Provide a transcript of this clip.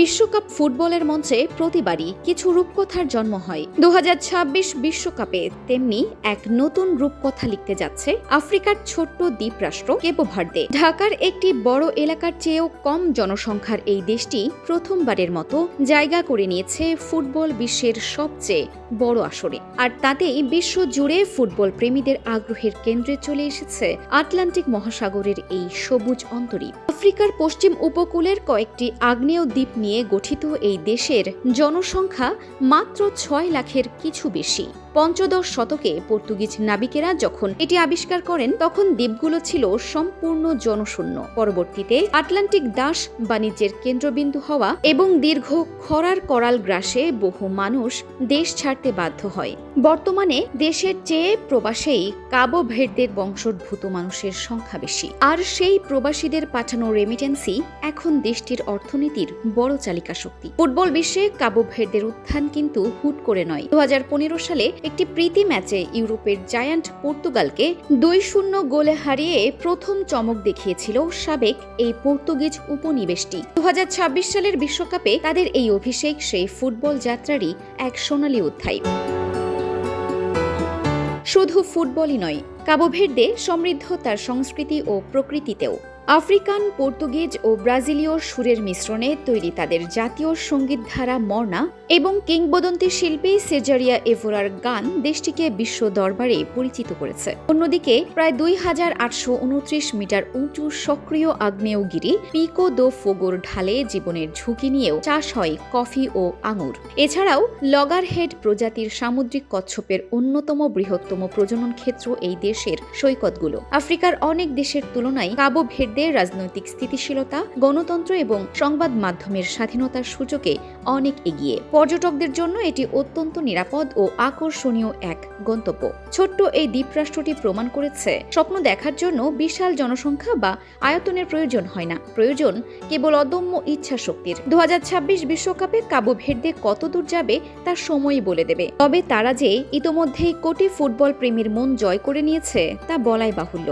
বিশ্বকাপ ফুটবলের মঞ্চে প্রতিবারই কিছু রূপকথার জন্ম হয়। 2026 বিশ্বকাপে তেমনি এক নতুন রূপকথা লিখতে যাচ্ছে আফ্রিকার ছোট্ট দ্বীপরাষ্ট্র কেপো ভার্দে। ঢাকার একটি বড় এলাকার চেয়েও কম জনসংখ্যার এই দেশটি প্রথমবারের মতো জায়গা করে নিয়েছে ফুটবল বিশ্বের সবচেয়ে বড় আসরে। আর তাতেই বিশ্ব জুড়ে ফুটবল প্রেমীদের আগ্রহের কেন্দ্রে চলে এসেছে আটলান্টিক মহাসাগরের এই সবুজ অন্তরী। আফ্রিকার পশ্চিম উপকূলের কয়েকটি আগ্নেয় দ্বীপ নিয়ে গঠিত এই দেশের জনসংখ্যা মাত্র 6 লাখের কিছু বেশি। পঞ্চদশ শতকে পর্তুগিজ নাবিকেরা যখন এটি আবিষ্কার করেন তখন দ্বীপগুলো ছিল সম্পূর্ণ জনশূন্য। পরবর্তীতে আটলান্টিক দাস বাণিজ্যের কেন্দ্রবিন্দু হওয়া এবং দীর্ঘ খরার করাল গ্রাসে বহু মানুষ দেশ ছাড়তে বাধ্য হয়। বর্তমানে দেশের চেয়ে প্রবাসেই কাবো ভের্দের বংশোদ্ভূত মানুষের সংখ্যা বেশি। আর সেই প্রবাসীদের পাঠানো রেমিটেন্সই এখন দেশটির অর্থনীতির বড় চালিকা শক্তি। ফুটবল বিশ্বে কাবো ভের্দের উত্থান কিন্তু হুট করে নয়। 2015 সালে একটি প্রীতি ম্যাচে ইউরোপের জায়ান্ট পর্তুগালকে 2-0 গোলে হারিয়ে প্রথম চমক দেখিয়েছিল সাবেক এই পর্তুগিজ উপনিবেশটি। 2026 সালের বিশ্বকাপে তাদের এই অভিষেক সেই ফুটবল যাত্রারই এক সোনালী অধ্যায়। শুধু ফুটবলই নয়, কাবো ভের্দে সমৃদ্ধ তার সংস্কৃতি ও প্রকৃতিতেও। আফ্রিকান, পর্তুগিজ ও ব্রাজিলীয় সুরের মিশ্রণে তৈরি তাদের জাতীয় সঙ্গীত ধারা মর্না এবং কিংবদন্তি শিল্পী সেজারিয়া এভোরার গান দেশটিকে বিশ্ব দরবারে পরিচিত করেছে। অন্যদিকে প্রায় 2829 মিটার উঁচু সক্রিয় আগ্নেয়গিরি পিকো দো ফোগোর ঢালে জীবনের ঝুঁকি নিয়েও চাষ হয় কফি ও আঙুর। এছাড়াও লগারহেড প্রজাতির সামুদ্রিক কচ্ছপের অন্যতম বৃহত্তম প্রজনন ক্ষেত্র এই দেশের সৈকতগুলো। আফ্রিকার অনেক দেশের তুলনায় কাবো ভের্দে রাজনৈতিক স্থিতিশীলতা, গণতন্ত্র এবং সংবাদ মাধ্যমের স্বাধীনতার সূচকে অনেক এগিয়ে। পর্যটকদের জন্য এটি অত্যন্ত নিরাপদ ও আকর্ষণীয় এক গন্তব্য। ছোট্ট এই দ্বীপরাষ্ট্রটি প্রমাণ করেছে স্বপ্ন দেখার জন্য বিশাল জনসংখ্যা বা আয়তনের প্রয়োজন হয় না, প্রয়োজন কেবল অদম্য ইচ্ছা শক্তির। 2026 বিশ্বকাপে কাবো ভের্দে কতদূর যাবে তা সময়ই বলে দেবে। তবে তারা যে ইতোমধ্যেই কোটি ফুটবল প্রেমীর মন জয় করে নিয়েছে তা বলাই বাহুল্য।